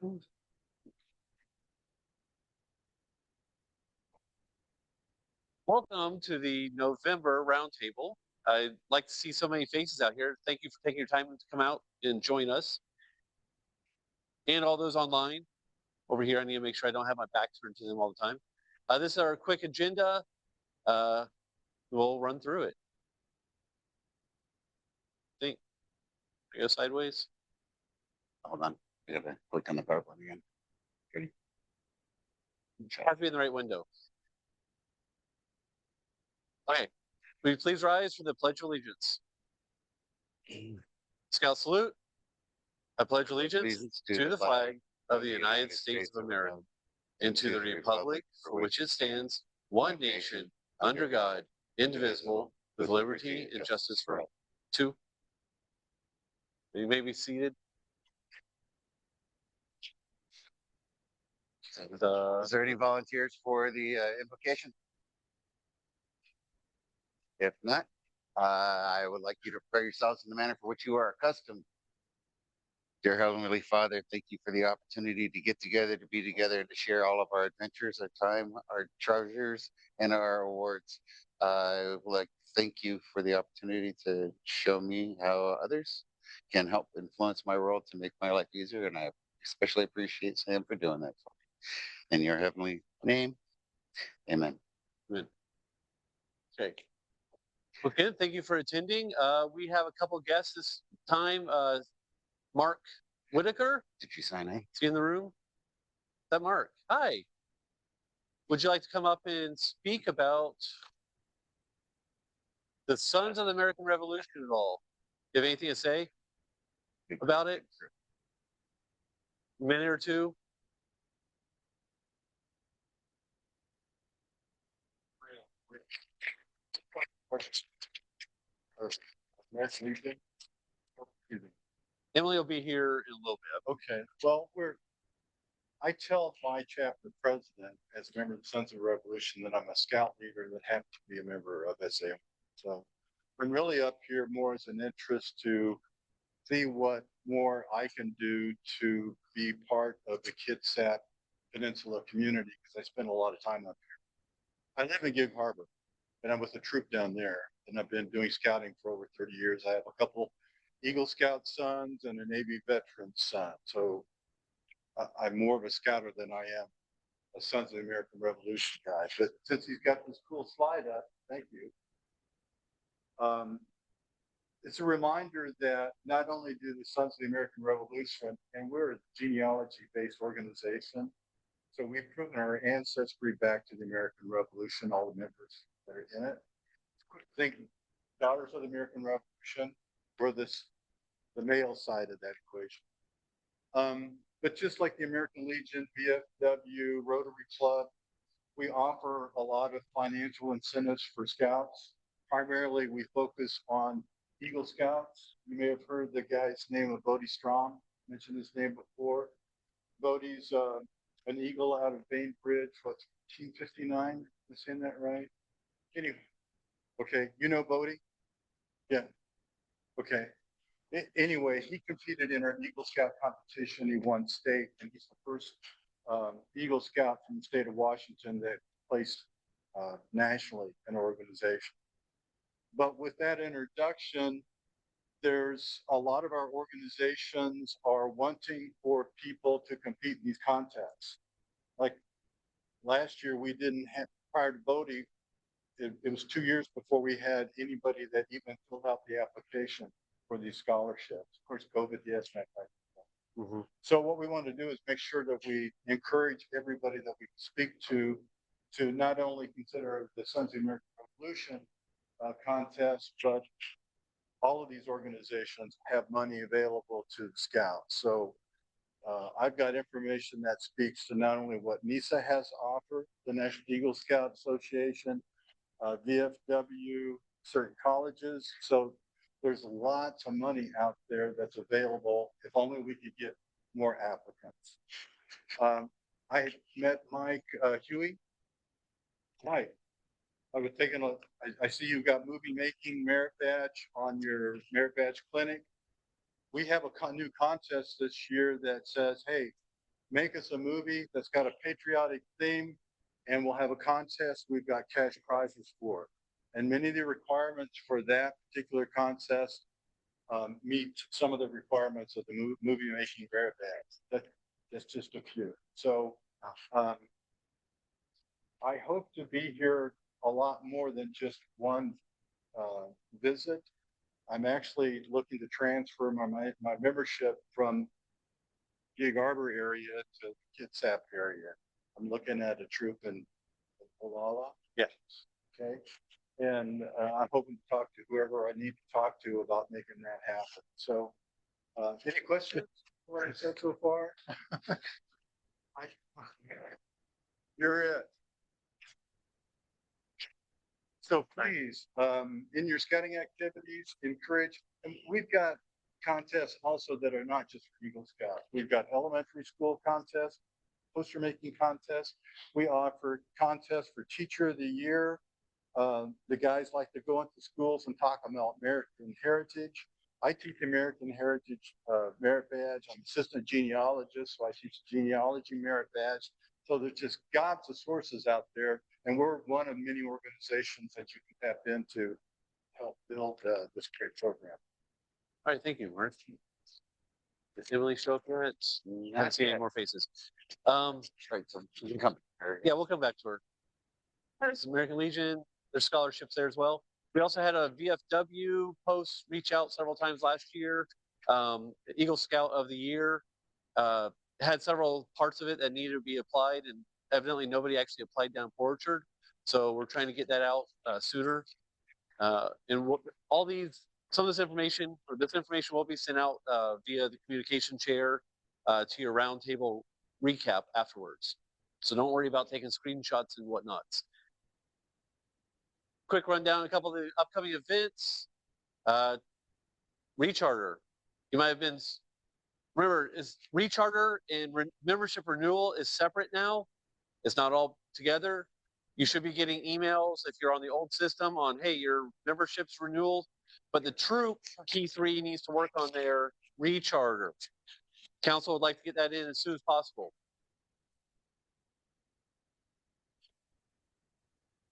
Welcome. Welcome to the November Roundtable. I'd like to see so many faces out here. Thank you for taking your time to come out and join us. And all those online over here, I need to make sure I don't have my back turned to them all the time. This is our quick agenda. We'll run through it. Think. I go sideways. Hold on. I gotta click on the power button again. Ready? Have to be in the right window. Okay. Will you please rise for the Pledge of Allegiance? Scout salute. I pledge allegiance to the flag of the United States of America and to the republic for which it stands, one nation, under God, indivisible, with liberty and justice for all. Two. You may be seated. Is there any volunteers for the invocation? If not, I would like you to prepare yourselves in the manner for which you are accustomed. Dear Heavenly Father, thank you for the opportunity to get together, to be together, to share all of our adventures, our time, our treasures, and our awards. I would like to thank you for the opportunity to show me how others can help influence my world to make my life easier, and I especially appreciate Sam for doing that for me. In your heavenly name, amen. Good. Okay. Okay, thank you for attending. We have a couple guests this time. Mark Whitaker. Did you sign in? Is he in the room? Is that Mark? Hi. Would you like to come up and speak about the Sons of the American Revolution at all? Do you have anything to say about it? A minute or two? Emily will be here in a little bit. Okay, well, I tell my chapter president as a member of the Sons of the Revolution that I'm a scout leader that happens to be a member of SAM. So I'm really up here more as an interest to see what more I can do to be part of the Kitsap Peninsula community because I spend a lot of time up here. I live in Gig Harbor and I'm with a troop down there and I've been doing scouting for over 30 years. I have a couple Eagle Scout sons and a Navy veteran son. So I'm more of a scouter than I am a Sons of the American Revolution guy. But since he's got this cool slide up, thank you. It's a reminder that not only do the Sons of the American Revolution, and we're a genealogy-based organization, so we've proven our ancestry back to the American Revolution, all the members that are in it. Think Daughters of the American Revolution, we're the male side of that equation. But just like the American Legion, VFW, Rotary Club, we offer a lot of financial incentives for scouts. Primarily, we focus on Eagle Scouts. You may have heard the guy's name of Bodie Strong, mentioned his name before. Bodie's an Eagle out of Bainbridge, what's 1859? Am I saying that right? Anyway, okay, you know Bodie? Yeah, okay. Anyway, he competed in our Eagle Scout competition. He won state, and he's the first Eagle Scout from the state of Washington that placed nationally in an organization. But with that introduction, there's a lot of our organizations are wanting for people to compete in these contests. Like last year, we didn't have, prior to Bodie, it was 2 years before we had anybody that even filled out the application for these scholarships. Of course, COVID, yes, mm-hmm. So what we want to do is make sure that we encourage everybody that we speak to not only consider the Sons of the American Revolution contest, but all of these organizations have money available to the Scouts. So I've got information that speaks to not only what NISA has to offer, the National Eagle Scout Association, VFW, certain colleges. So there's lots of money out there that's available if only we could get more applicants. I met Mike Huey. Mike, I was taking I see you've got movie making merit badge on your merit badge clinic. We have a new contest this year that says, hey, make us a movie that's got a patriotic theme, and we'll have a contest. We've got cash prizes for. And many of the requirements for that particular contest meet some of the requirements of the movie making merit badge. That's just a few. So I hope to be here a lot more than just one visit. I'm actually looking to transfer my membership from Gig Harbor area to Kitsap area. I'm looking at a troop in Olalla. Yes. Okay. And I'm hoping to talk to whoever I need to talk to about making that happen. So, any questions? What I said so far? You're it. So please, in your scouting activities, encourage, and we've got contests also that are not just for Eagle Scouts. We've got elementary school contests, poster making contests. We offer contests for Teacher of the Year. The guys like to go into schools and talk about American heritage. I teach American Heritage Merit Badge. I'm assistant genealogist, so I teach genealogy merit badge. So there's just gobs of sources out there, and we're one of many organizations that you can tap into to help build this great program. All right, thank you, Mark. Is Emily still up here? I haven't seen any more faces. Right, so you can come. Yeah, we'll come back to her. There's American Legion. There's scholarships there as well. We also had a VFW post reach out several times last year. Eagle Scout of the Year had several parts of it that needed to be applied, and evidently nobody actually applied down Orchard. So we're trying to get that out sooner. And all these, some of this information, or this information will be sent out via the communication chair to your roundtable recap afterwards. So don't worry about taking screenshots and whatnots. Quick rundown, a couple of the upcoming events. Recharter. You might have been, remember, is recharter and membership renewal is separate now. It's not all together. You should be getting emails if you're on the old system on, hey, your membership's renewal. But the troop key 3 needs to work on their recharter. Council would like to get that in as soon as possible.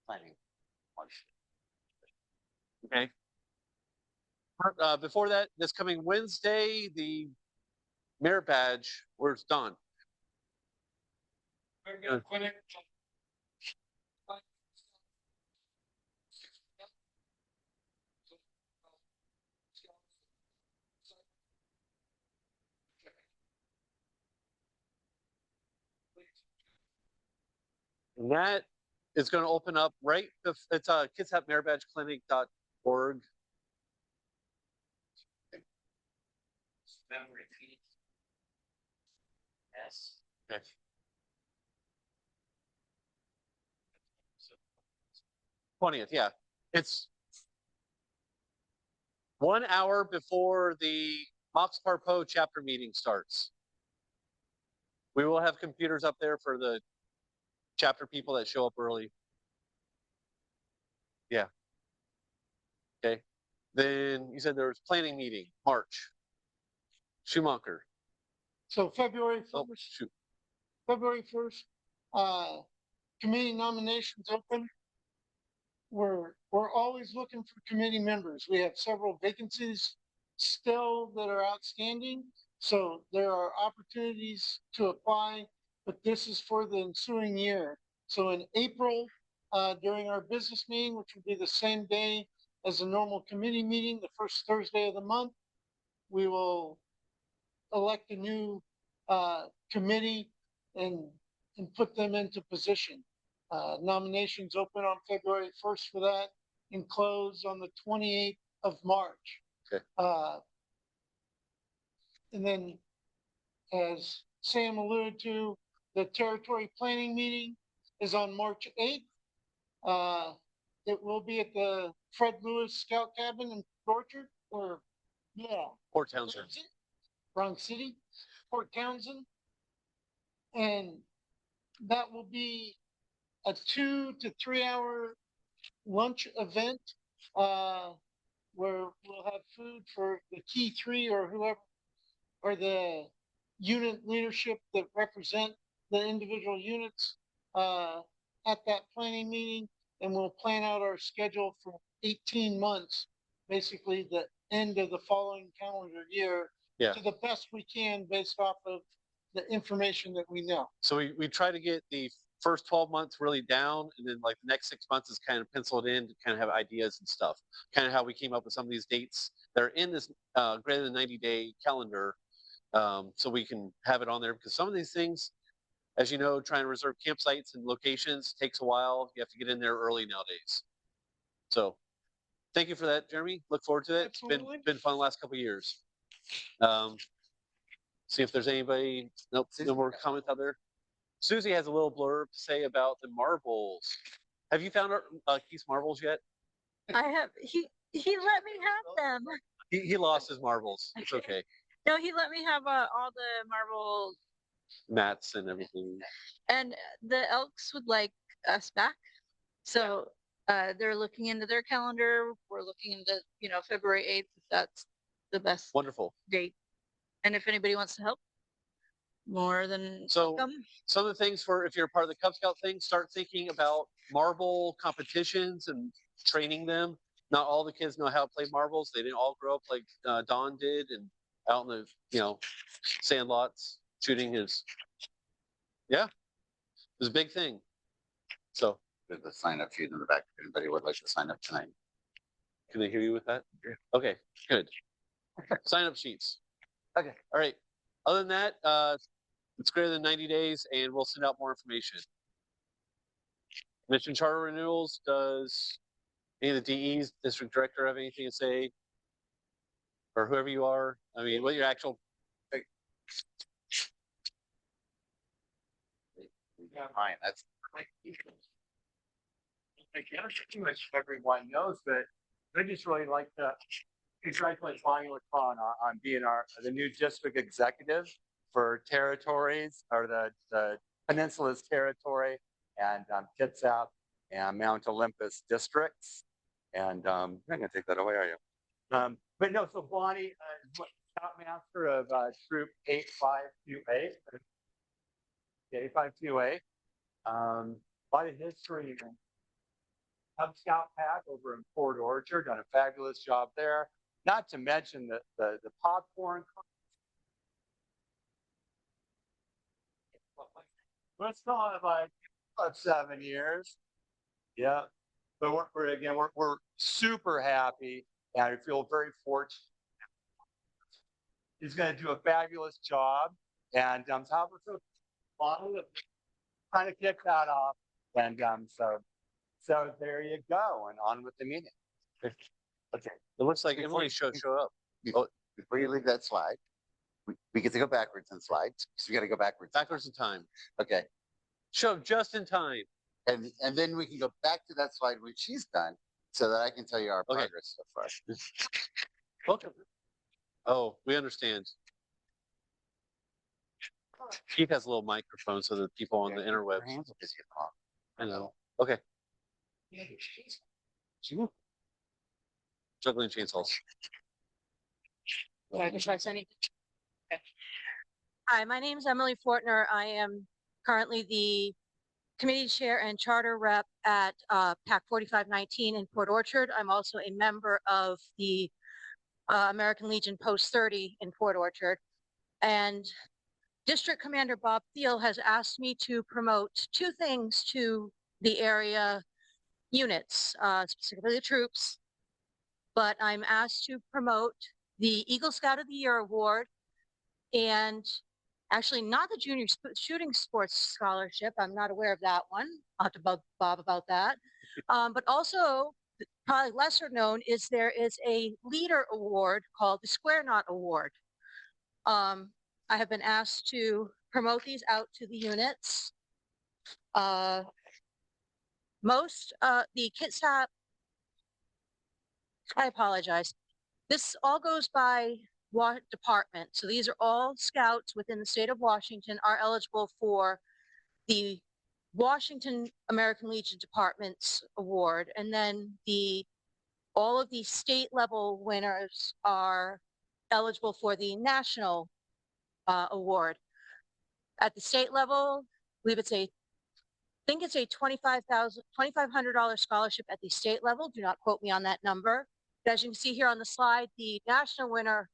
Planning. Okay. Before that, this coming Wednesday, the merit badge, where's Don? Clinic. And that is going to open up right. It's kitsapmeritbadgeclinic.org. Yes. Okay. 20th, yeah. It's 1 hour before the Mox Parpo chapter meeting starts. We will have computers up there for the chapter people that show up early. Yeah. Okay. Then you said there was planning meeting, March. Schumacher. So February Oh, 1st, shoot. February 1st, committee nominations open. We're always looking for committee members. We have several vacancies still that are outstanding. So there are opportunities to apply, but this is for the ensuing year. So in April, during our business meeting, which will be the same day as a normal committee meeting, the first Thursday of the month, we will elect a new committee and put them into position. Nominations open on February 1st for that and close on the 28th of March. Okay. And then, as Sam alluded to, the territory planning meeting is on March 8th. It will be at the Fred Lewis Scout Cabin in Orchard, or yeah, Port Townsend. wrong city, Port Townsend. And that will be a 2 to 3 hour lunch event where we'll have food for the key 3 or whoever, or the unit leadership that represent the individual units, at that planning meeting. And we'll plan out our schedule for 18 months, basically the end of the following calendar year, Yeah. to the best we can based off of the information that we know. So we try to get the first 12 months really down, and then like the next 6 months is kind of penciled in to kind of have ideas and stuff. Kind of how we came up with some of these dates that are in this greater than 90-day calendar, so we can have it on there, because some of these things, as you know, trying to reserve campsites and locations takes a while. You have to get in there early nowadays. So thank you for that, Jeremy. Look forward to it. Absolutely. It's been fun the last couple of years. See if there's anybody. Nope, no more comments out there. Susie has a little blurb to say about the marbles. Have you found Keith's marbles yet? I have, he let me have them. He lost his marbles. It's okay. No, he let me have all the marble, Mats and everything. and the Elks would like us back. So they're looking into their calendar. We're looking into, February 8th, if that's the best Wonderful. date. And if anybody wants to help, more than So welcome. some of the things for if you're part of the Cub Scout thing, start thinking about marble competitions and training them. Not all the kids know how to play marbles. They didn't all grow up like Don did and out in the sand lots shooting his. Yeah, it was a big thing. So There's a sign up sheet in the back if anybody would like to sign up tonight. can they hear you with that? Okay, good. Sign up sheets. Okay. All right. Other than that, it's greater than 90 days, and we'll send out more information. Mission charter renewals. Does any of the DEs, district director, have anything to say? Or whoever you are? I mean, what your actual. Fine, that's I can't too much everyone knows, but I just really like to congratulate Bonnie LaCon on being the new district executive for territories, or the Peninsulas Territory and Kitsap and Mount Olympus districts. And you're not gonna take that away, are you? But no, so Bonnie is Scoutmaster of Troop 8528. 8528. A lot of history in Cub Scout pack over in Port Orchard, done a fabulous job there. Not to mention the popcorn. Let's call it like about 7 years. Yeah, but we're super happy, and I feel very fortunate. He's going to do a fabulous job, and top of the bottom, kind of kick that off, and so there you go, and on with the meeting. Okay. It looks like Emily show up. before you leave that slide, we get to go backwards in slides, because we got to go backwards. Backwards in time. Okay. Show up just in time. And then we can go back to that slide which she's done, so that I can tell you our Okay. progress so far. Welcome. Oh, we understand. Keith has a little microphone so that people on the interwebs. Her hands are busy at all. I know. Okay. Juggling chainsaws. Yeah, I can try sending. Okay. Hi, my name is Emily Fortner. I am currently the committee chair and charter rep at PAC 4519 in Port Orchard. I'm also a member of the American Legion Post 30 in Port Orchard. And District Commander Bob Thiel has asked me to promote two things to the area units, specifically the troops. But I'm asked to promote the Eagle Scout of the Year Award, and actually not the Junior Shooting Sports Scholarship. I'm not aware of that one. I'll have to bug Bob about that. But also, probably lesser known, is there is a leader award called the Square Knot Award. I have been asked to promote these out to the units. The Kitsap, I apologize. This all goes by what department. So these are all scouts within the state of Washington are eligible for the Washington American Legion Department's award. And then all of the state level winners are eligible for the national award. At the state level, I believe I think it's a $2,500 scholarship at the state level. Do not quote me on that number. But as you can see here on the slide, the national winner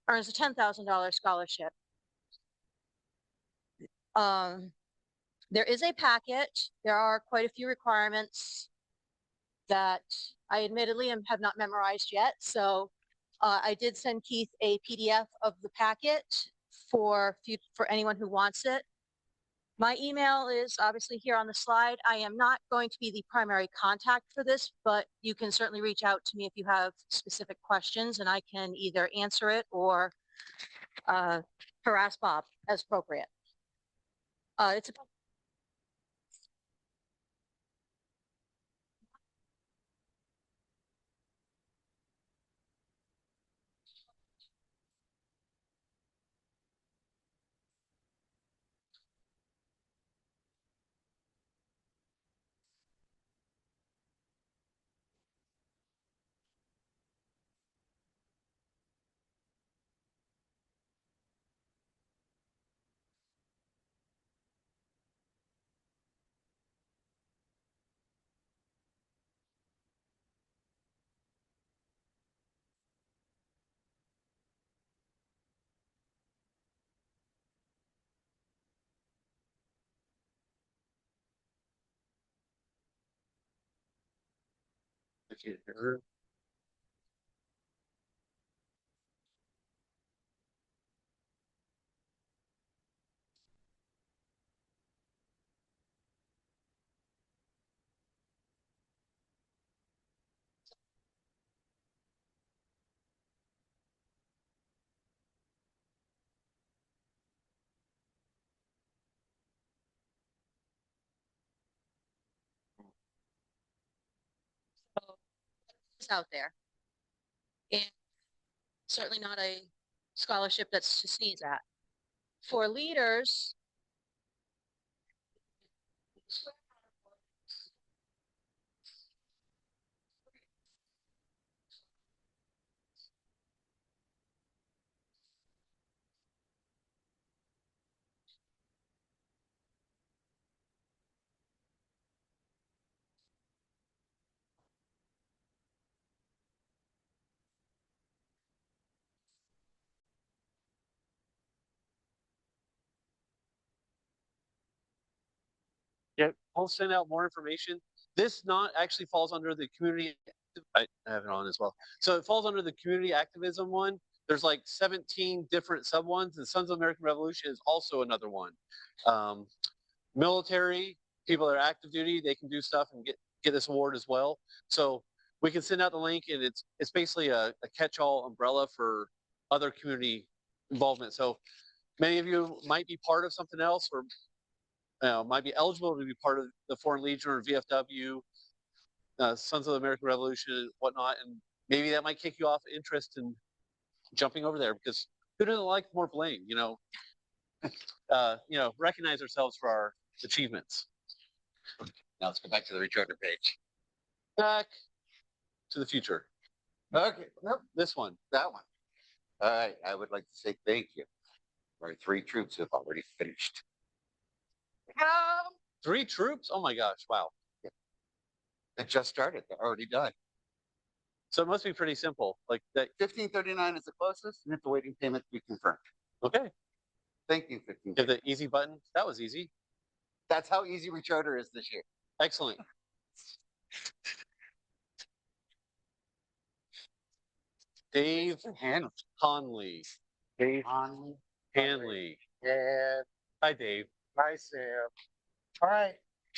earns a $10,000 scholarship. There is a packet. There are quite a few requirements that I admittedly have not memorized yet. So I did send Keith a PDF of the packet for anyone who wants it. My email is obviously here on the slide. I am not going to be the primary contact for this, but you can certainly reach out to me if you have specific questions, and I can either answer it or harass Bob as appropriate. It's out there. And certainly not a scholarship that's to sneeze at. For leaders, Yeah, we'll send out more information. This not actually falls under the community. I have it on as well. So it falls under the community activism one. There's like 17 different sub ones, and Sons of American Revolution is also another one. Military people that are active duty, they can do stuff and get this award as well. So we can send out the link, and it's basically a catch-all umbrella for other community involvement. So many of you might be part of something else, or might be eligible to be part of the Foreign Legion or VFW, Sons of the American Revolution, and whatnot, and maybe that might kick you off interest in jumping over there, because who doesn't like more bling? Recognize ourselves for our achievements. Now let's go back to the returner page. Back to the future. Okay, Nope, this one. that one. All right, I would like to say thank you. Our 3 troops have already finished. 3 troops? Oh my gosh! Wow. It just started. They're already done. So it must be pretty simple. Like that. 1539 is the closest, and it's awaiting payment to be confirmed. Okay. Thank you, 15. Hit the easy button. That was easy. That's how easy recharter is this year. Excellent. Dave Conley. Dave Hanley. And Hi, Dave. hi, Sam. All right.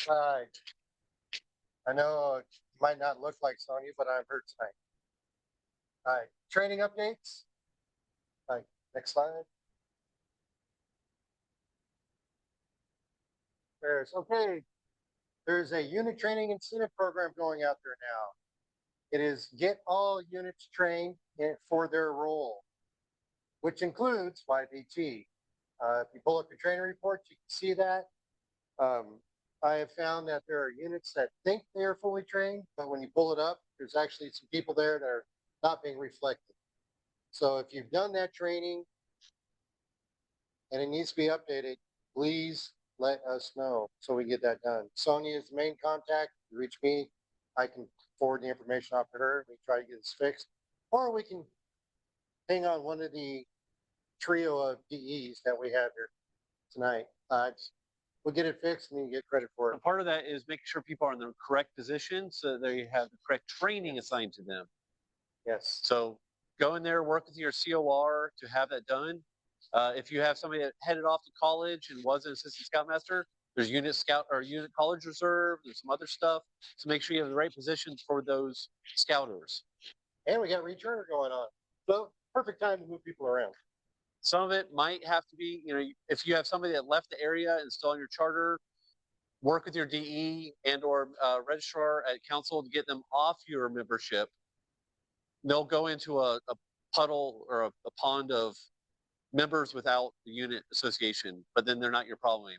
I know it might not look like Sonya, but I'm her tonight. All right. Training updates. All right. Next slide. There's a unit training incentive program going out there now. It is get all units trained for their role, which includes 5ET. If you pull up your training reports, you can see that. I have found that there are units that think they are fully trained, but when you pull it up, there's actually some people there that are not being reflected. So if you've done that training, and it needs to be updated, please let us know so we get that done. Sonia is the main contact. You reach me, I can forward the information off to her. We try to get this fixed, or we can hang on one of the trio of DEs that we have here tonight. We'll get it fixed and then you get credit for it. And part of that is making sure people are in the correct position so that they have the correct training assigned to them. Yes. So go in there, work with your COR to have that done. If you have somebody that headed off to college and was an assistant scoutmaster, there's unit scout or unit college reserve. There's some other stuff. So make sure you have the right positions for those scouters. And we got returner going on. So perfect time to move people around. Some of it might have to be, if you have somebody that left the area and still on your charter, work with your DE and or registrar at council to get them off your membership. They'll go into a puddle or a pond of members without the unit association, but then they're not your problem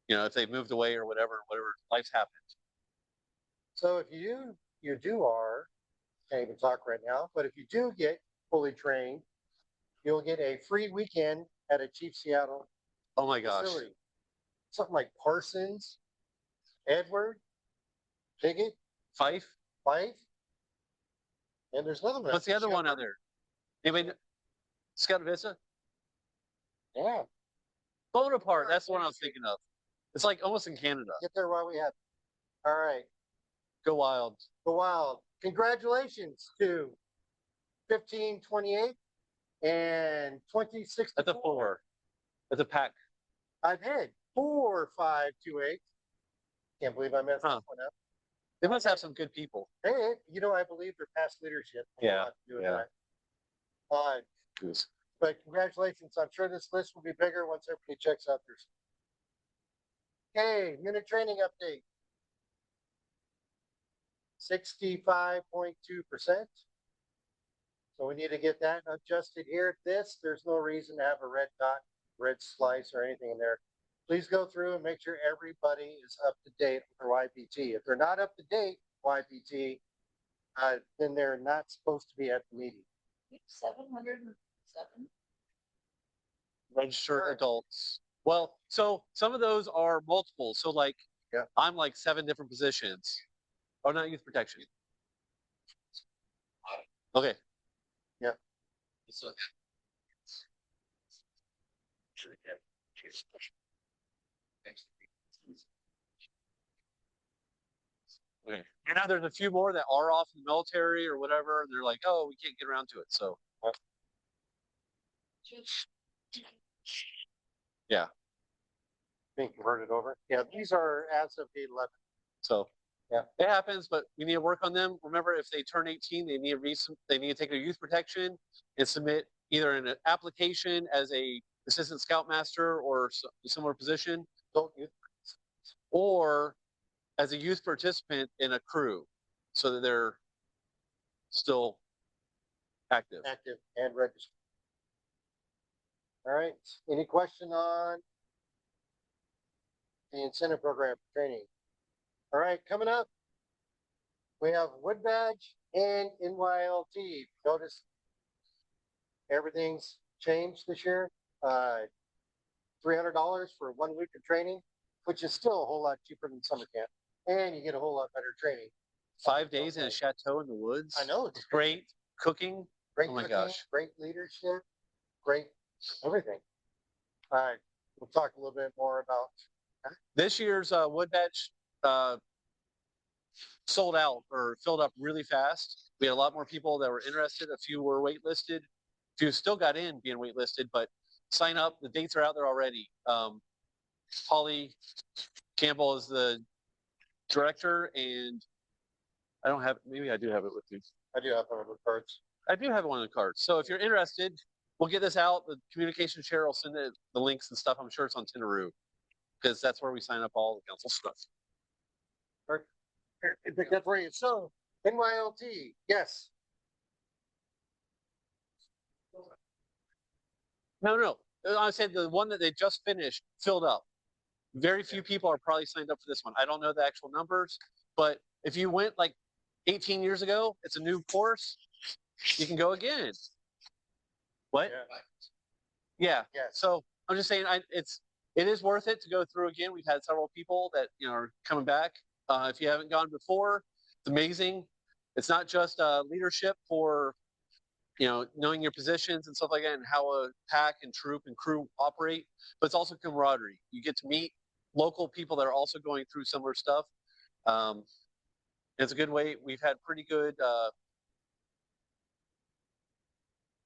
anymore. If they've moved away or whatever life's happened. So if you can't even talk right now, but if you do get fully trained, you'll get a free weekend at a Chief Seattle Oh my gosh. facility. Something like Parsons, Edward, Piggott, Fife? Fife. And there's another one. What's the other one out there? Anybody know? Scout Vista? Yeah, Bonaparte, that's the one I was thinking of. It's like almost in Canada. get there while we have. It. All right, Go wild. go wild. Congratulations to 1528 and 2064. That's a 4. That's a pack. I've had 4528. Can't believe I messed Huh. that one up. They must have some good people. Hey, I believe their past leadership. has a Yeah, lot to do with yeah. that. Goose. But congratulations. I'm sure this list will be bigger once everybody checks out theirs. Okay, unit training update. 65.2%. So we need to get that adjusted here. There's no reason to have a red dot, red slice or anything in there. Please go through and make sure everybody is up to date with their YPT. If they're not up to date YPT, then they're not supposed to be at the meeting. 707. Registered Sure. adults. Well, so some of those are multiple. So like, Yeah. I'm like 7 different positions. Oh, not youth protection. Okay. Yeah. Okay. And now there's a few more that are off in the military or whatever, and they're like, oh, we can't get around to it. So Being converted over. Yeah, these are as of the 11th. So Yeah. it happens, but we need to work on them. Remember, if they turn 18, they need to take their youth protection and submit either an application as a assistant scoutmaster or similar position, Don't you? or as a youth participant in a crew, so that they're still active. Active and registered. All right, any question on the incentive program for training? All right, coming up, we have Wood Badge and NYLT. Notice everything's changed this year. $300 for 1 week of training, which is still a whole lot cheaper than summer camp. And you get a whole lot better training. 5 days in a chateau in the woods. I know, it's Great cooking. great Oh my cooking, gosh. great leadership, great everything. All right, we'll talk a little bit more about. This year's Wood Badge sold out or filled up really fast. We had a lot more people that were interested. A few were waitlisted. A few still got in being waitlisted, but sign up. The dates are out there already. Holly Campbell is the director, and I don't have, maybe I do have it with you. I do have one of the cards. I do have one of the cards. So if you're interested, we'll get this out. The communication chair will send the links and stuff. I'm sure it's on Tinaroo, because that's where we sign up all the council stuff. That's where you, so NYLT, yes. No. I said the one that they just finished filled up. Very few people are probably signed up for this one. I don't know the actual numbers, but if you went like 18 years ago, it's a new course. You can go again. What? Yeah. Yeah. Yes. So I'm just saying, it is worth it to go through again. We've had several people that are coming back. If you haven't gone before, it's amazing. It's not just leadership for knowing your positions and stuff like that, and how a pack and troop and crew operate, but it's also camaraderie. You get to meet local people that are also going through similar stuff. It's a good way. We've had pretty good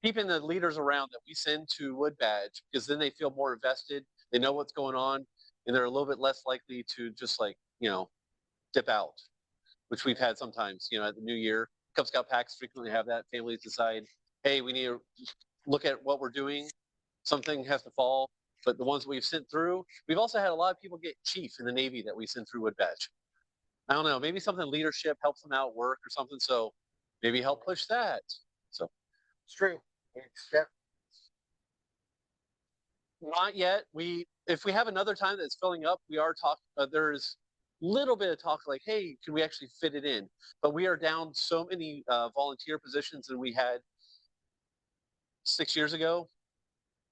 keeping the leaders around that we send to Wood Badge, because then they feel more invested. They know what's going on, and they're a little bit less likely to just dip out, which we've had sometimes. At the New Year, Cub Scout packs frequently have that. Families decide, hey, we need to look at what we're doing. Something has to fall. But the ones we've sent through, we've also had a lot of people get chief in the Navy that we send through Wood Badge. I don't know, maybe something leadership helps them out work or something. So maybe help push that. So It's true. Except not yet. If we have another time that's filling up, we are talking. There's little bit of talk like, hey, can we actually fit it in? But we are down so many volunteer positions than we had 6 years ago.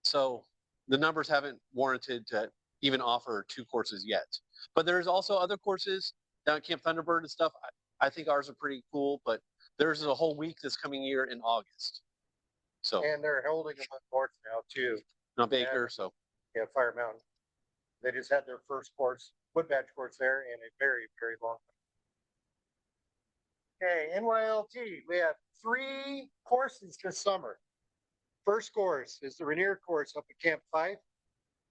So the numbers haven't warranted to even offer 2 courses yet. But there's also other courses down at Camp Thunderbird and stuff. I think ours are pretty cool, but there's a whole week this coming year in August. So and they're holding them up north now too. not Baker, so Yeah, Fire Mountain. They just had their first course, Wood Badge course there in a very, very long time. Okay, NYLT, we have 3 courses this summer. First course is the Rainier course up at Camp 5,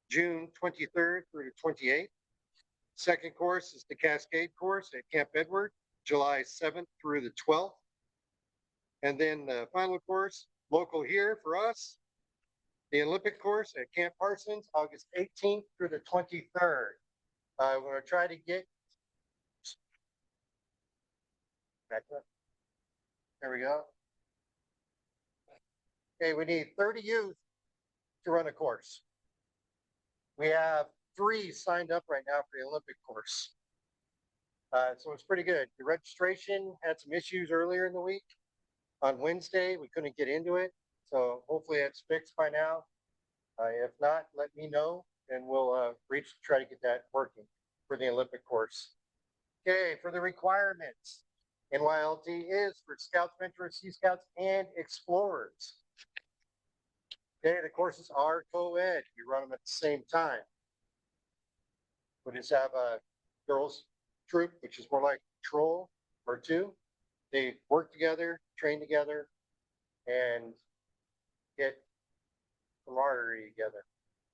June 23rd through the 28th. Second course is the Cascade course at Camp Edward, July 7th through the 12th. And then the final course, local here for us, the Olympic course at Camp Parsons, August 18th through the 23rd. We're going to try to get back up. There we go. Okay, we need 30 youth to run a course. We have 3 signed up right now for the Olympic course. So it's pretty good. The registration had some issues earlier in the week. On Wednesday, we couldn't get into it. So hopefully it's fixed by now. If not, let me know and we'll try to get that working for the Olympic course. Okay, for the requirements, NYLT is for Scouts, Mentors, Sea Scouts, and Explorers. Okay, the courses are co-ed. We run them at the same time. We just have a girls troop, which is more like patrol or 2. They work together, train together, and get camaraderie together.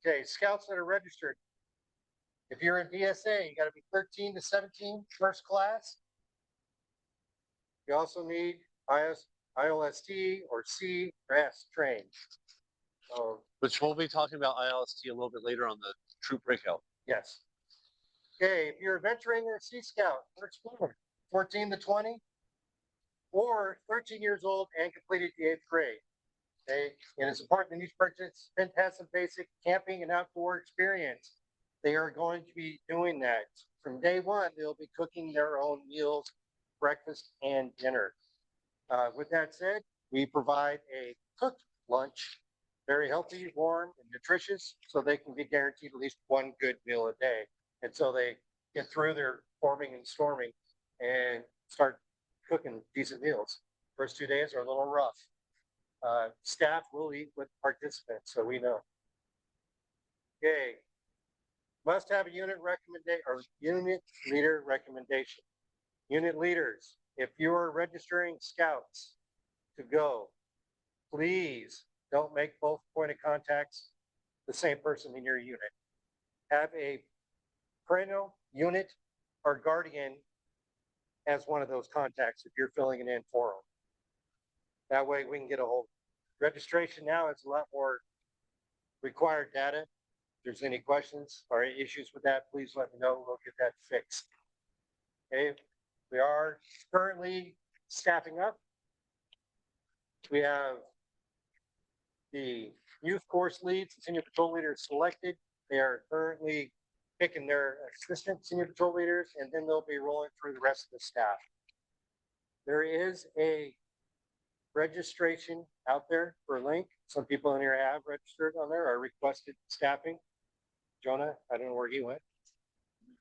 Okay, scouts that are registered. If you're in DSA, you got to be 13 to 17, first class. You also need ILST or C or S trained. So, which we'll be talking about ILST a little bit later on the troop breakout. yes. Okay, if you're a veteran or a Sea Scout or Explorer, 14 to 20, or 13 years old and completed the 8th grade. Okay, and it's important that each participant has some basic camping and outdoor experience. They are going to be doing that. From day one, they'll be cooking their own meals, breakfast and dinner. With that said, we provide a cooked lunch, very healthy, warm, and nutritious, so they can be guaranteed at least 1 good meal a day. And so they get through their forming and storming and start cooking decent meals. First 2 days are a little rough. Staff will eat with participants, so we know. Okay. Must have a unit recommendation or unit leader recommendation. Unit leaders, if you are registering scouts to go, please don't make both point of contacts the same person in your unit. Have a perennial unit or guardian as one of those contacts if you're filling it in for them. That way we can get a hold. Registration now is a lot more required data. If there's any questions or issues with that, please let me know. We'll get that fixed. Okay, we are currently staffing up. We have the youth course leads, senior patrol leaders selected. They are currently picking their assistant senior patrol leaders, and then they'll be rolling through the rest of the staff. There is a registration out there for a link. Some people in here have registered on there or requested staffing. Jonah, I don't know where he went.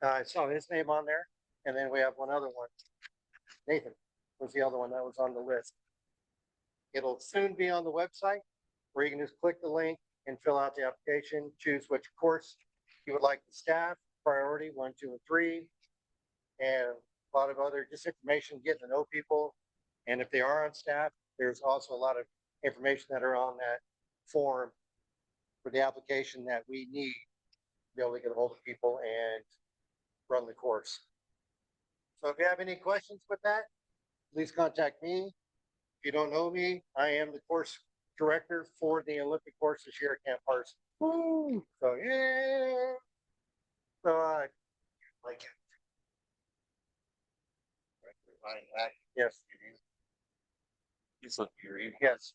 I saw his name on there. And then we have one other one. Nathan was the other one that was on the list. It'll soon be on the website where you can just click the link and fill out the application, choose which course you would like to staff, priority 1, 2, and 3, and a lot of other just information, getting to know people. And if they are on staff, there's also a lot of information that are on that form for the application that we need to be able to get a hold of people and run the course. So if you have any questions with that, please contact me. If you don't know me, I am the course director for the Olympic course this year at Camp Parsons. Woo! So yeah. So like it. Yes. He's looking at you. Yes.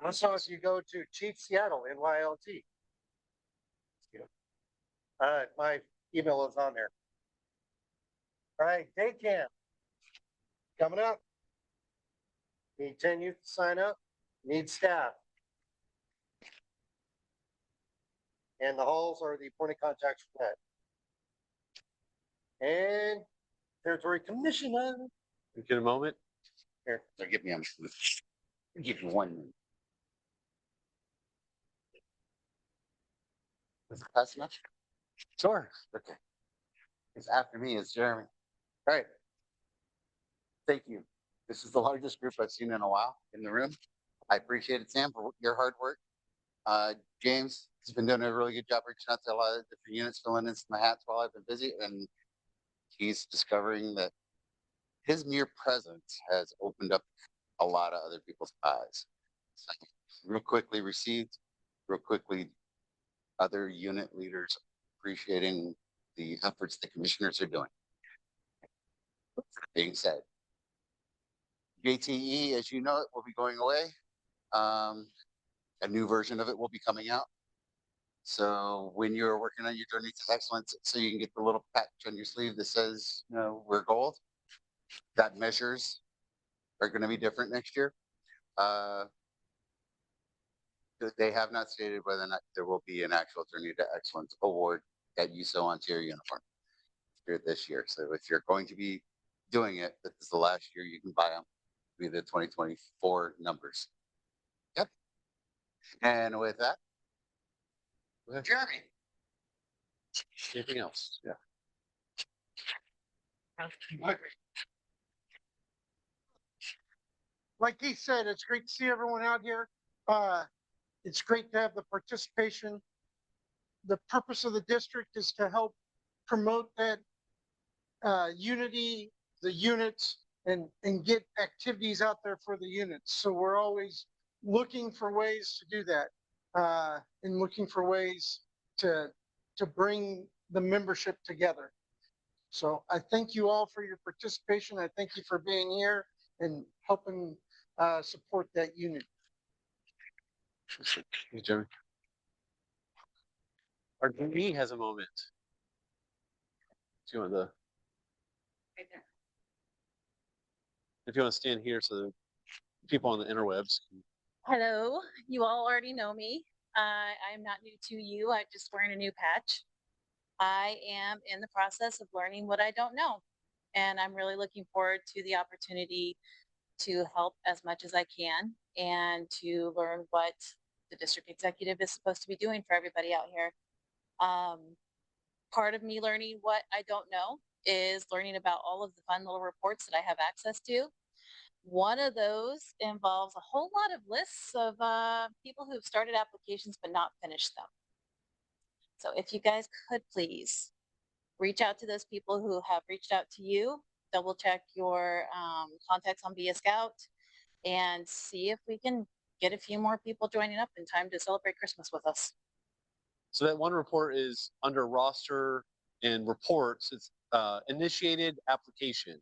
Also, if you go to Chief Seattle, NYLT. My email is on there. All right, day camp. Coming up. Need 10 youth to sign up, need staff. And the halls are the point of contacts for that. And Territory Commissioner. Get a moment. Here, so give me a minute. Give you 1 minute. Is it fast enough? Sure. Okay. It's after me, it's Jeremy. All right. Thank you. This is the largest group I've seen in a while in the room. I appreciate it, Sam, for your hard work. James has been doing a really good job reaching out to a lot of different units, filling in some hats while I've been busy, and he's discovering that his mere presence has opened up a lot of other people's eyes. So, real quickly received, real quickly, other unit leaders appreciating the efforts the commissioners are doing. Being said, JTE, as you know, it will be going away. A new version of it will be coming out. So when you're working on your journey to excellence, so you can get the little patch on your sleeve that says, you know, we're gold. That measures are going to be different next year. They have not stated whether or not there will be an actual Journey to Excellence award that you sew onto your uniform here this year. So if you're going to be doing it, this is the last year you can buy them. Be the 2024 numbers. Yep. And with that, Jeremy. Anything else? Yeah. Like he said, it's great to see everyone out here. It's great to have the participation. The purpose of the district is to help promote that unity, the units, and get activities out there for the units. So we're always looking for ways to do that, and looking for ways to bring the membership together. So I thank you all for your participation. I thank you for being here and helping support that unit. Hey, Jeremy. Our DB has a moment. Do you want the? If you want to stand here so the people on the interwebs can. Hello, you all already know me. I'm not new to you. I'm just wearing a new patch. I am in the process of learning what I don't know. And I'm really looking forward to the opportunity to help as much as I can and to learn what the district executive is supposed to be doing for everybody out here. Part of me learning what I don't know is learning about all of the fun little reports that I have access to. One of those involves a whole lot of lists of people who've started applications but not finished them. So if you guys could please reach out to those people who have reached out to you, double check your contacts on Be a Scout, and see if we can get a few more people joining up in time to celebrate Christmas with us. So that one report is under roster and reports. It's initiated application.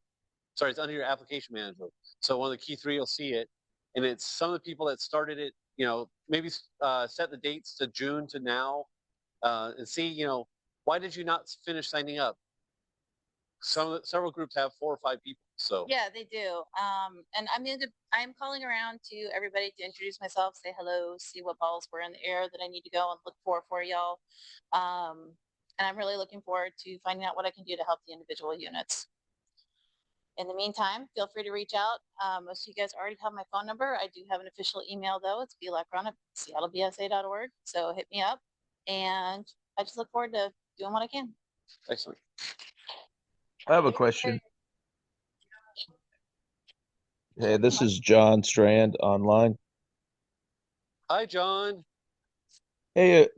Sorry, it's under your application manager. So one of the key three, you'll see it. And it's some of the people that started it, you know, maybe set the dates to June to now, and see, you know, why did you not finish signing up? several groups have 4 or 5 people. So Yeah, they do. And I'm calling around to everybody to introduce myself, say hello, see what balls were in the air that I need to go and look for y'all. And I'm really looking forward to finding out what I can do to help the individual units. In the meantime, feel free to reach out. Most of you guys already have my phone number. I do have an official email though. It's blacron@seattlebsa.org. So hit me up, and I just look forward to doing what I can. excellent. I have a question. Hey, this is John Strand online. Hi, John. Hey,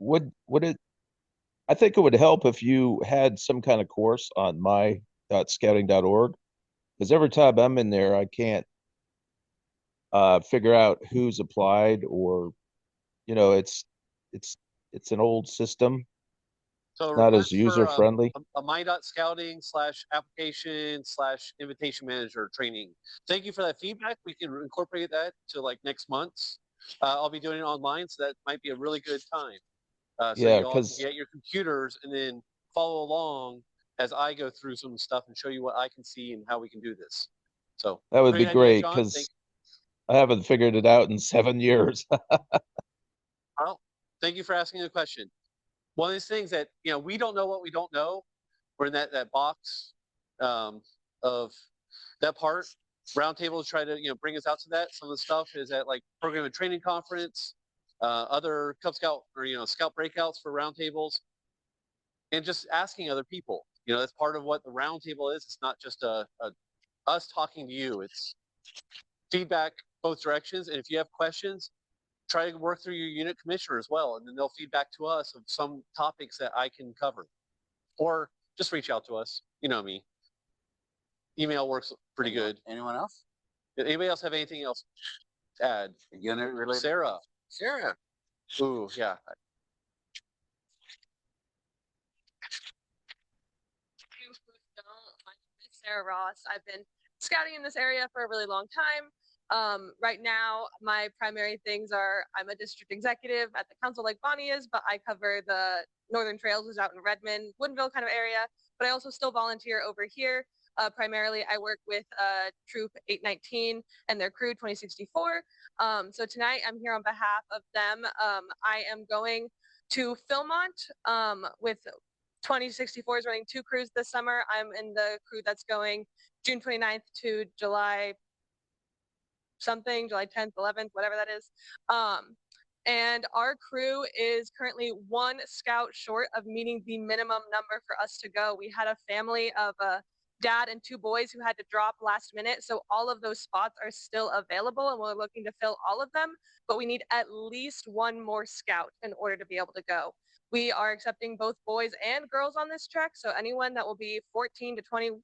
I think it would help if you had some kind of course on my.scouting.org, because every time I'm in there, I can't figure out who's applied, or it's an old system, So not as request for user friendly. a my.scouting/application/invitation manager training. Thank you for that feedback. We can incorporate that to like next month's. I'll be doing it online, so that might be a really good time. So Yeah, you all can because get your computers and then follow along as I go through some stuff and show you what I can see and how we can do this. So that would be great idea, great, John. because I haven't figured it out in 7 years. Well, thank you for asking the question. One of these things that we don't know what we don't know. We're in that box of that part. Roundtables try to bring us out to that. Some of the stuff is at like program and training conference, other Cub Scout or Scout breakouts for roundtables, and just asking other people. That's part of what the roundtable is. It's not just a us talking to you. It's feedback both directions. And if you have questions, try to work through your unit commissioner as well, and then they'll feed back to us of some topics that I can cover, or just reach out to us. You know me. Email works pretty good. Anyone else? Anybody else have anything else to add? Unit related? Sarah. Sarah. Ooh, yeah. My name is Sarah Ross. I've been scouting in this area for a really long time. Right now, my primary things are I'm a district executive at the council like Bonnie is, but I cover the Northern Trails, which is out in Redmond, Woodinville kind of area. But I also still volunteer over here. Primarily, I work with Troop 819 and their crew 2064. So tonight, I'm here on behalf of them. I am going to Philmont with 2064 is running 2 crews this summer. I'm in the crew that's going June 29th to July something, July 10th, 11th, whatever that is. And our crew is currently 1 scout short of meeting the minimum number for us to go. We had a family of a dad and 2 boys who had to drop last minute. So all of those spots are still available and we're looking to fill all of them, but we need at least 1 more scout in order to be able to go. We are accepting both boys and girls on this trek. So anyone that will be 14 to 20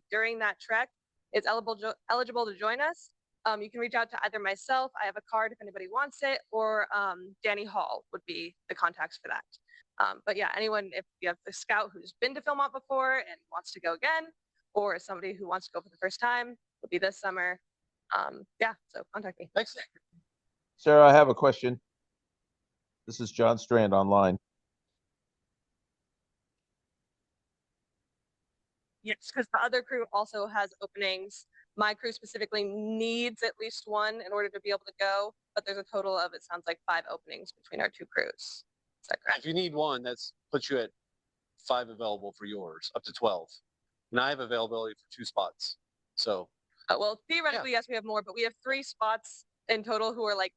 during that trek is eligible to join us. You can reach out to either myself, I have a card if anybody wants it, or Danny Hall would be the contacts for that. But yeah, anyone, if you have a scout who's been to Philmont before and wants to go again, or somebody who wants to go for the first time, it'll be this summer. Yeah, so contact me. Thanks. Sarah, I have a question. This is John Strand online. Yes, because the other crew also has openings. My crew specifically needs at least 1 in order to be able to go, but there's a total of, it sounds like 5 openings between our 2 crews. Is that correct? If you need 1, that's puts you at 5 available for yours, up to 12. And I have availability for 2 spots. So Well, theoretically, yes, we have more, but we have 3 spots in total who are like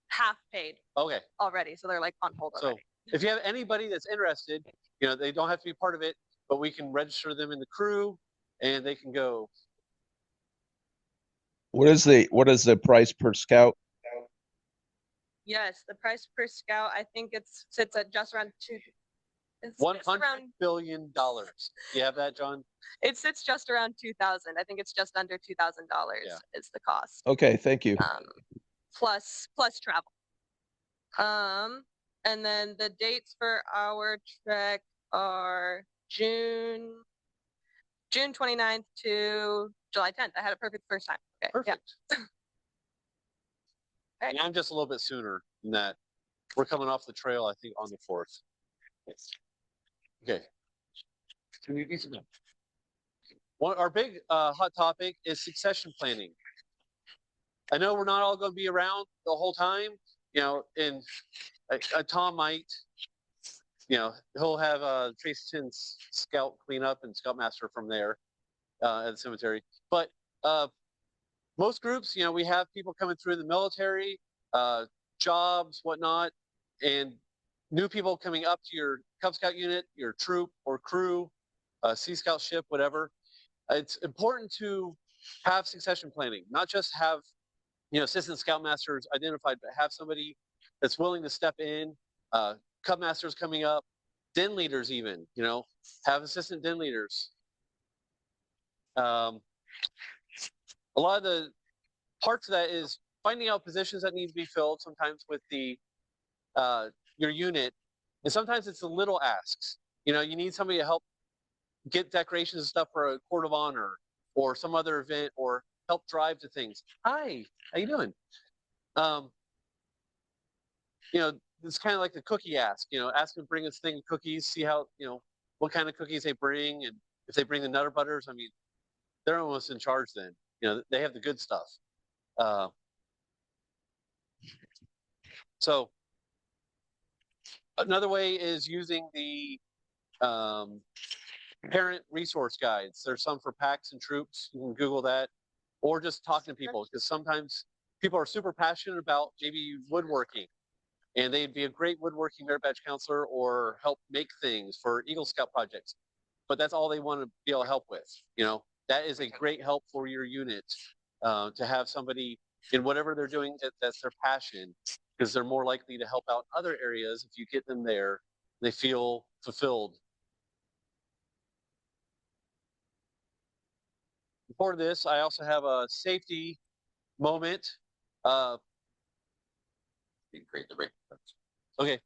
half paid okay. already. So they're like on hold So already. if you have anybody that's interested, they don't have to be part of it, but we can register them in the crew and they can go. What is the price per scout? Yes, the price per scout, I think sits at just around $100 billion. You have that, John? It sits just around 2,000. I think it's just under $2,000 is the cost. Okay, thank you. Plus travel. And then the dates for our trek are June 29th to July 10th. I had it perfect the first time. Okay. Perfect. Yeah. And I'm just a little bit sooner than that. We're coming off the trail, I think, on the 4th. Okay. Our big hot topic is succession planning. I know we're not all going to be around the whole time, and Tom might, he'll have Trace Chin's scout cleanup and scoutmaster from there at the cemetery. But most groups, we have people coming through the military, jobs, whatnot, and new people coming up to your Cub Scout unit, your troop or crew, Sea Scout ship, whatever. It's important to have succession planning, not just have, assistant scoutmasters identified, but have somebody that's willing to step in, Cub masters coming up, den leaders even, have assistant den leaders. A lot of the parts of that is finding out positions that need to be filled sometimes with the your unit, and sometimes it's the little asks. You need somebody to help get decorations and stuff for a court of honor or some other event, or help drive to things. Hi, how you doing? It's kind of like the cookie ask. Ask them to bring us thing of cookies, see how, what kind of cookies they bring, and if they bring the Nutter Butters, I mean, they're almost in charge then. They have the good stuff. So another way is using the parent resource guides. There's some for packs and troops. You can Google that, or just talking to people, because sometimes people are super passionate about maybe woodworking, and they'd be a great woodworking merit badge counselor or help make things for Eagle Scout projects. But that's all they want to be able to help with. That is a great help for your unit, to have somebody in whatever they're doing that's their passion, because they're more likely to help out other areas if you get them there. They feel fulfilled. For this, I also have a safety moment. Okay.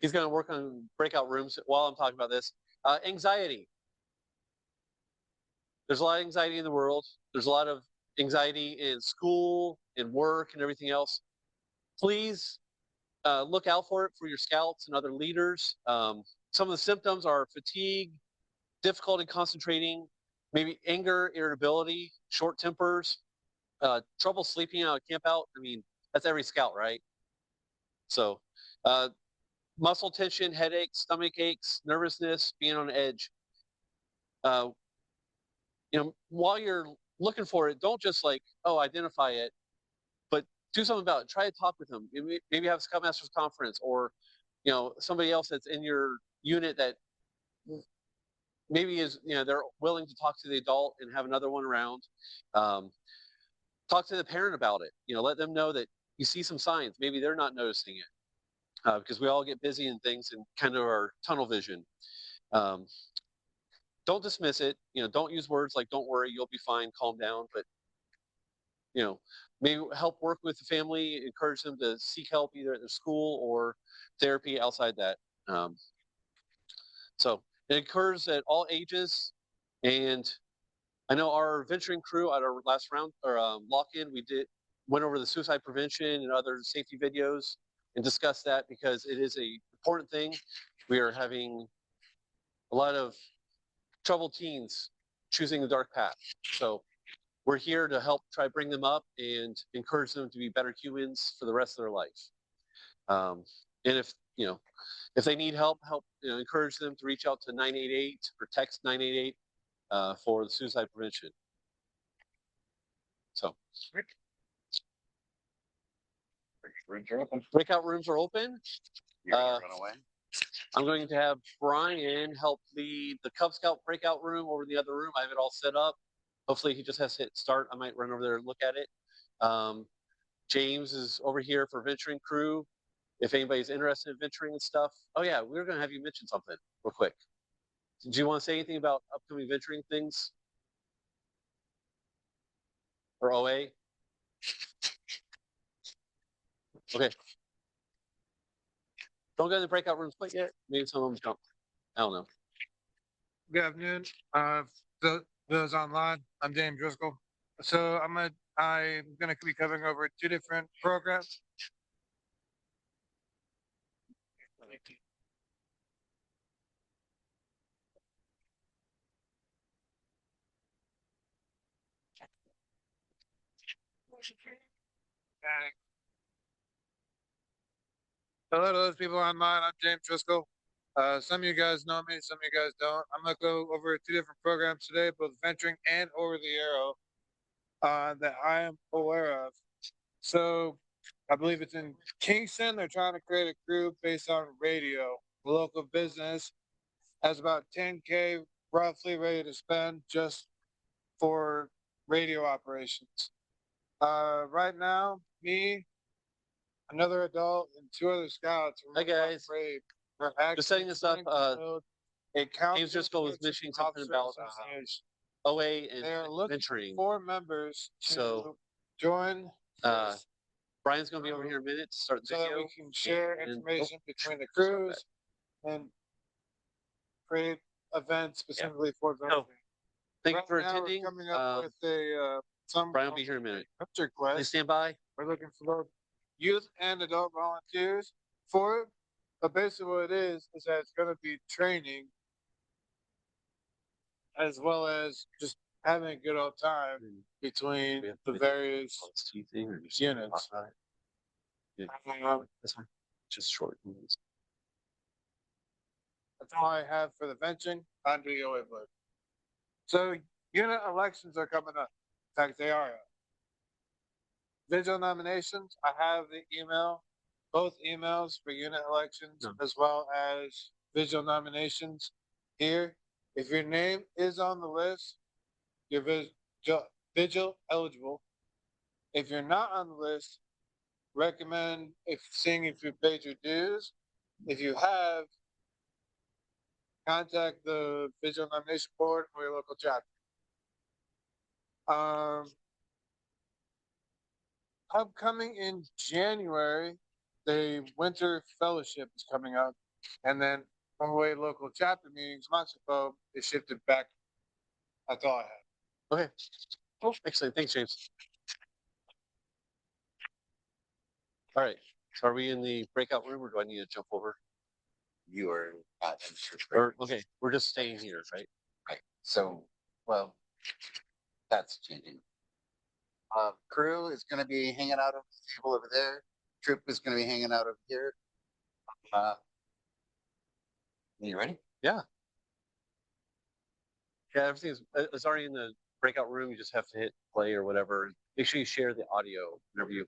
He's going to work on breakout rooms while I'm talking about this. Anxiety. There's a lot of anxiety in the world. There's a lot of anxiety in school, in work, and everything else. Please look out for it for your scouts and other leaders. Some of the symptoms are fatigue, difficulty concentrating, maybe anger, irritability, short tempers, trouble sleeping out of camp out. I mean, that's every scout, right? So muscle tension, headaches, stomach aches, nervousness, being on edge. While you're looking for it, don't just identify it, but do something about it. Try to talk with them. Maybe have a Scoutmasters conference, or somebody else that's in your unit that maybe is they're willing to talk to the adult and have another one around. Talk to the parent about it. Let them know that you see some signs. Maybe they're not noticing it, because we all get busy in things and kind of our tunnel vision. Don't dismiss it. Don't use words like "don't worry, you'll be fine, calm down." But maybe help work with the family, encourage them to seek help either at their school or therapy outside that. So it occurs at all ages, and I know our venturing crew at our last round or lock-in, went over the suicide prevention and other safety videos and discussed that, because it is a important thing. We are having a lot of troubled teens choosing the dark path. So we're here to help try to bring them up and encourage them to be better humans for the rest of their life. And if they need help, encourage them to reach out to 988 or text 988 for the suicide prevention. So breakout rooms are open. You're gonna run away? I'm going to have Brian help lead the Cub Scout breakout room over the other room. I have it all set up. Hopefully he just has to hit start. I might run over there and look at it. James is over here for venturing crew. If anybody's interested in venturing and stuff. Oh yeah, we were going to have you mention something real quick. Do you want to say anything about upcoming venturing things? Or OA? Okay. Don't go in the breakout rooms quite yet. Maybe some of them don't. I don't know. Good afternoon. Those online, I'm Dan Driscoll. So I'm gonna be covering over 2 different programs. And hello to those people online. I'm James Driscoll. Some of you guys know me, some of you guys don't. I'm gonna go over two different programs today, both venturing and over the arrow, that I am aware of. So I believe it's in Kingston. They're trying to create a group based on radio. The local business has about 10K roughly ready to spend just for radio operations. Right now, me, another adult, and two other scouts. Hi, guys. We're Just setting this up, a James Driscoll was mentioning something about OA and They are looking venturing. for members to So, join Uh, Brian's gonna be over here in a minute to start the so that video. we can share and- information between the sorry, crews and create events specifically for venturing. Thank you Right for now, we're attending. coming up with some Brian will be here in a minute. venture Please quest. stand by. We're looking for both youth and adult volunteers for it. But basically what it is that it's gonna be training as well as just having a good old time between the various units. That's fine. Just short. That's all I have for the venting on the OA board. So unit elections are coming up. In fact, they are up. Visual nominations, I have the email, both emails for unit elections as well as visual nominations here. If your name is on the list, you're vigil eligible. If you're not on the list, recommend seeing if you paid your dues. If you have, contact the visual nomination board or your local chapter. Upcoming in January, the Winter Fellowship is coming up, and then OA local chapter meetings, Mexico, is shifted back. That's all I have. Okay. Oh, excellent. Thanks, James. All right. So are we in the breakout room or do I need to jump over? You are not in church. Or, okay, we're just staying here, right? Right. So, well, that's changing. Crew is gonna be hanging out on the table over there. Troop is gonna be hanging out over here. You ready? Yeah. Yeah, everything's it's already in the breakout room. You just have to hit play or whatever. Make sure you share the audio whenever you